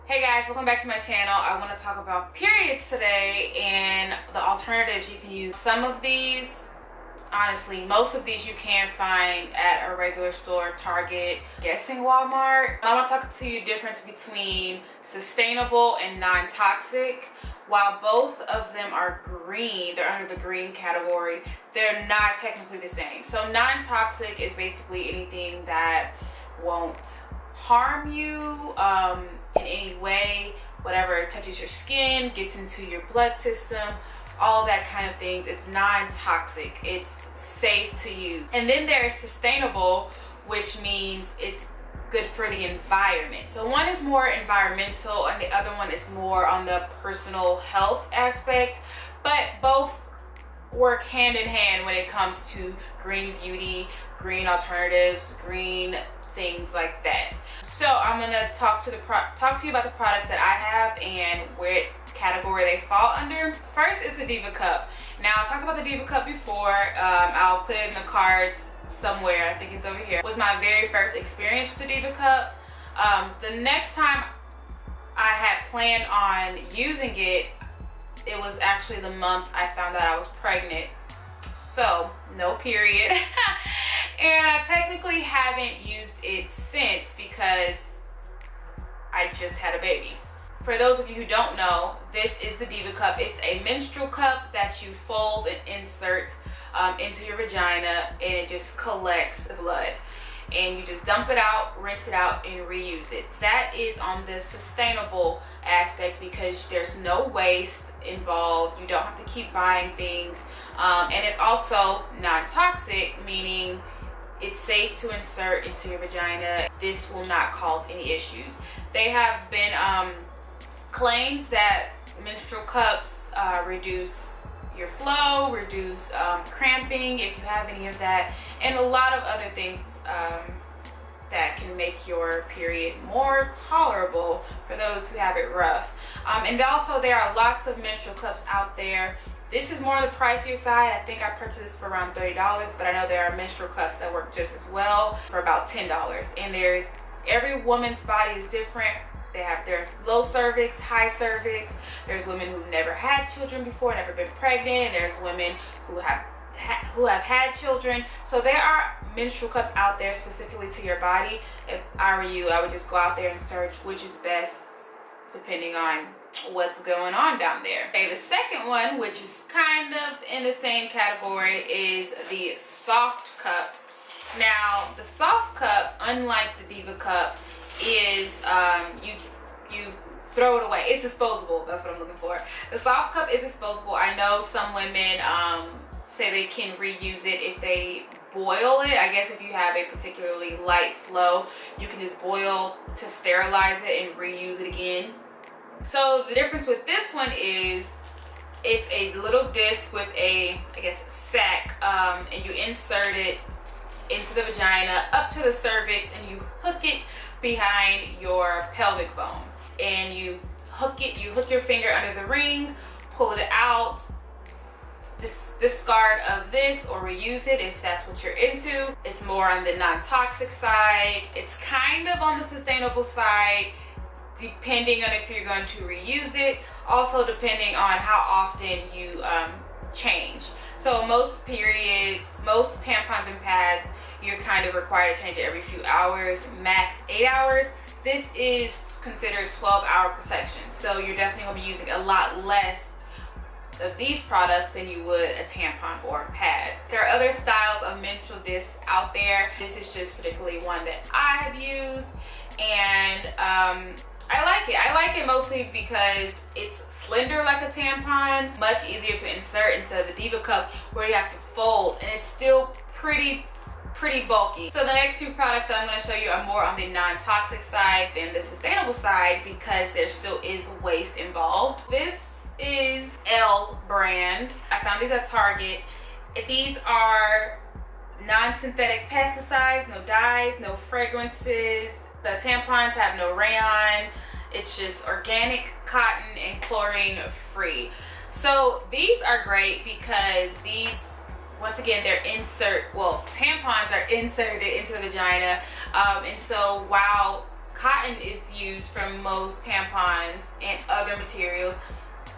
Hey guys, welcome back to my channel. I want to talk about periods today and the alternatives you can use. Some of these, honestly, most of these you can find at a regular store, Target, guessing Walmart. I want to talk to you the difference between sustainable and non-toxic. While both of them are green, they're under the green category, they're not technically the same. So non-toxic is basically anything that won't harm you in any way, whatever touches your skin, gets into your blood system, all that kind of things. It's non-toxic, it's safe to use. And then there's sustainable, which means it's good for the environment. So one is more environmental and the other one is more on the personal health aspect, but both work hand in hand when it comes to green beauty, green alternatives, green things like that. So I'm gonna talk to you about the products that I have and what category they fall under. First is the Diva Cup. Now, I talked about the Diva Cup before. I'll put it in the cards somewhere. I think it's over here. It was my very first experience with the Diva Cup. The next time I had planned on using it, it was actually the month I found out I was pregnant. So, no period. And I technically haven't used it since because I just had a baby. For those of you who don't know, this is the Diva Cup. It's a menstrual cup that you fold and insert into your vagina, and it just collects the blood. And you just dump it out, rinse it out, and reuse it. That is on the sustainable aspect because there's no waste involved. You don't have to keep buying things. And it's also non-toxic, meaning it's safe to insert into your vagina. This will not cause any issues. They have been claims that menstrual cups reduce your flow, reduce cramping if you have any of that, and a lot of other things that can make your period more tolerable for those who have it rough. And also there are lots of menstrual cups out there. This is more on the pricier side. I think I purchased this for around $30, but I know there are menstrual cups that work just as well for about $10. And every woman's body is different. There's low cervix, high cervix. There's women who've never had children before, never been pregnant. And there's women who have had children. So there are menstrual cups out there specifically to your body. If I were you, I would just go out there and search which is best depending on what's going on down there. Okay, the second one, which is kind of in the same category, is the soft cup. Now, the soft cup, unlike the Diva Cup, is you throw it away. It's disposable. That's what I'm looking for. The soft cup is disposable. I know some women say they can reuse it if they boil it. I guess if you have a particularly light flow, you can just boil to sterilize it and reuse it again. So the difference with this one is it's a little disc with a, I guess, sack, and you insert it into the vagina up to the cervix, and you hook it behind your pelvic bone, and you hook your finger under the ring, pull it out, discard of this or reuse it if that's what you're into. It's more on the non-toxic side. It's kind of on the sustainable side, depending on if you're going to reuse it, also depending on how often you change. So most periods, most tampons and pads, you're kind of required to change it every few hours, max 8 hours. This is considered 12-hour protection, so you're definitely going to be using a lot less of these products than you would a tampon or a pad. There are other styles of menstrual discs out there. This is just particularly one that I have used, and I like it. I like it mostly because it's slender like a tampon, much easier to insert into the Diva Cup where you have to fold, and it's still pretty bulky. So the next two products that I'm going to show you are more on the non-toxic side than the sustainable side because there still is waste involved. This is L brand. I found these at Target. These are non-synthetic pesticides, no dyes, no fragrances. The tampons have no rayon. It's just organic cotton and chlorine free. So these are great because these, once again, tampons are inserted into the vagina, and so while cotton is used from most tampons and other materials.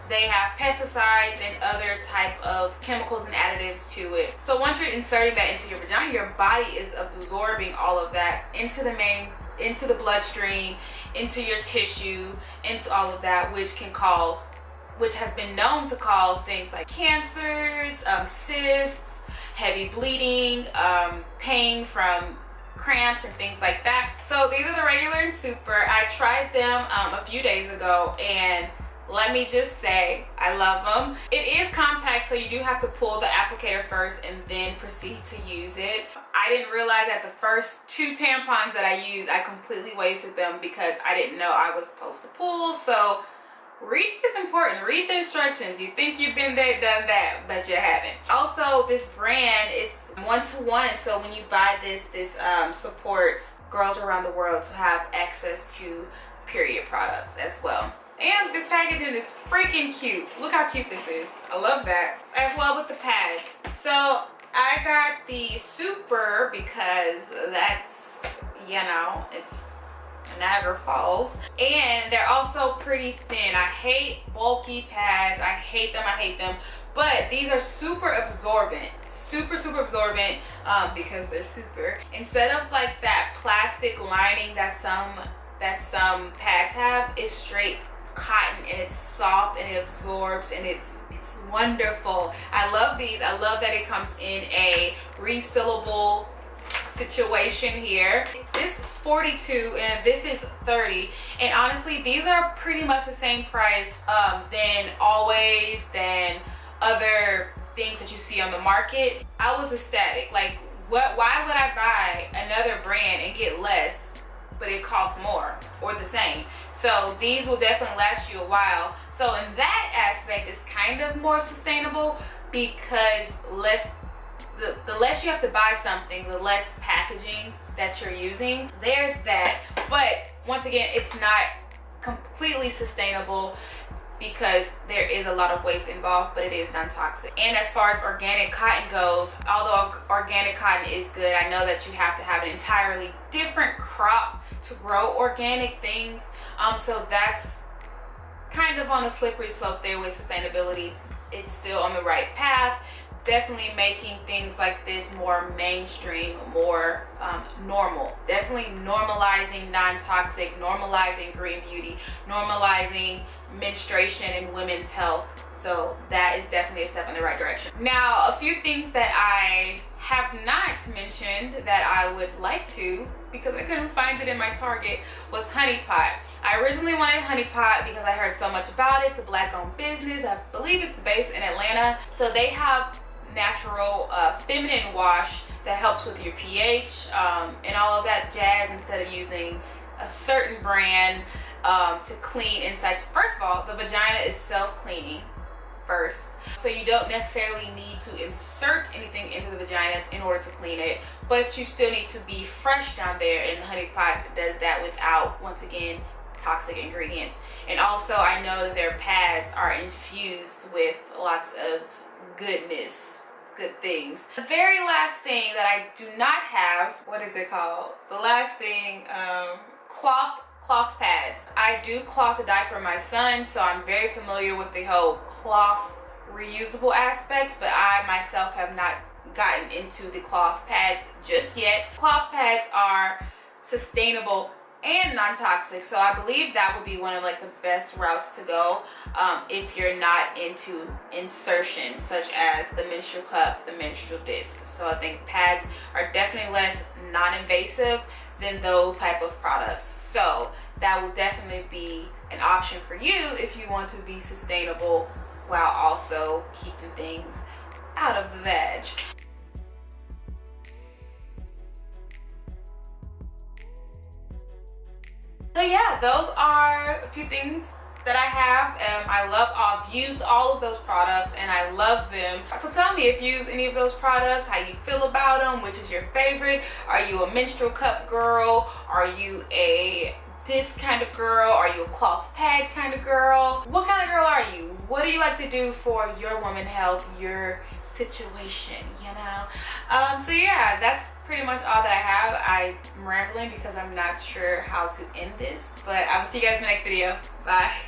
They have pesticides and other type of chemicals and additives to it. So once you're inserting that into your vagina, your body is absorbing all of that into the bloodstream, into your tissue, into all of that, which has been known to cause things like cancers, cysts, heavy bleeding, pain from cramps and things like that. So these are the regular and super. I tried them a few days ago, and let me just say, I love them. It is compact, so you do have to pull the applicator first and then proceed to use it. I didn't realize that the first 2 tampons that I used, I completely wasted them because I didn't know I was supposed to pull. So read is important. Read the instructions. You think you've been there, done that, but you haven't. Also, this brand is 1-to-1, so when you buy this supports girls around the world to have access to period products as well. And this packaging is freaking cute. Look how cute this is. I love that. As well with the pads. So I got the super because that's, you know, it's Niagara Falls, and they're also pretty thin. I hate bulky pads. I hate them, but these are super absorbent, super absorbent, because they're super. Instead of like that plastic lining that some pads have, it's straight cotton, and it's soft and it absorbs, and it's wonderful. I love these. I love that it comes in a resealable situation here. This is 42 and this is 30, and honestly these are pretty much the same price than other things that you see on the market. I was ecstatic. Like, why would I buy another brand and get less but it costs more or the same? So these will definitely last you a while. So in that aspect, it's kind of more sustainable because the less you have to buy something, the less packaging that you're using. There's that. But once again, it's not completely sustainable because there is a lot of waste involved, but it is non-toxic. And as far as organic cotton goes, although organic cotton is good, I know that you have to have an entirely different crop to grow organic things. So that's kind of on a slippery slope there with sustainability. It's still on the right path. Definitely making things like this more mainstream, more normal. Definitely normalizing non-toxic, normalizing green beauty, normalizing menstruation and women's health. So that is definitely a step in the right direction. Now, a few things that I have not mentioned that I would like to, because I couldn't find it in my Target, was Honey Pot. I originally wanted Honey Pot because I heard so much about it. It's a black-owned business. I believe it's based in Atlanta. So they have natural feminine wash that helps with your pH and all of that jazz, instead of using a certain brand to clean inside. First of all, the vagina is self-cleaning first, so you don't necessarily need to insert anything into the vagina in order to clean it, but you still need to be fresh down there, and the Honey Pot does that without, once again, toxic ingredients. And also, I know that their pads are infused with lots of goodness, good things. The very last thing that I do not have, what is it called? The last thing, cloth pads. I do cloth a diaper my son, so I'm very familiar with the whole cloth reusable aspect, but I myself have not gotten into the cloth pads just yet. Cloth pads are sustainable and non-toxic, so I believe that would be one of like the best routes to go if you're not into insertion, such as the menstrual cup, the menstrual disc. So I think pads are definitely less non-invasive than those type of products. So that will definitely be an option for you if you want to be sustainable while also keeping things out of the veg. So yeah, those are a few things that I have. I've used all of those products and I love them. So tell me if you use any of those products, how you feel about them, which is your favorite. Are you a menstrual cup girl? Are you a disc kind of girl? Are you a cloth pad kind of girl? What kind of girl are you? What do you like to do for your woman health, your situation, you know. So yeah, that's pretty much all that I have. I'm rambling because I'm not sure how to end this, but I will see you guys in the next video. Bye.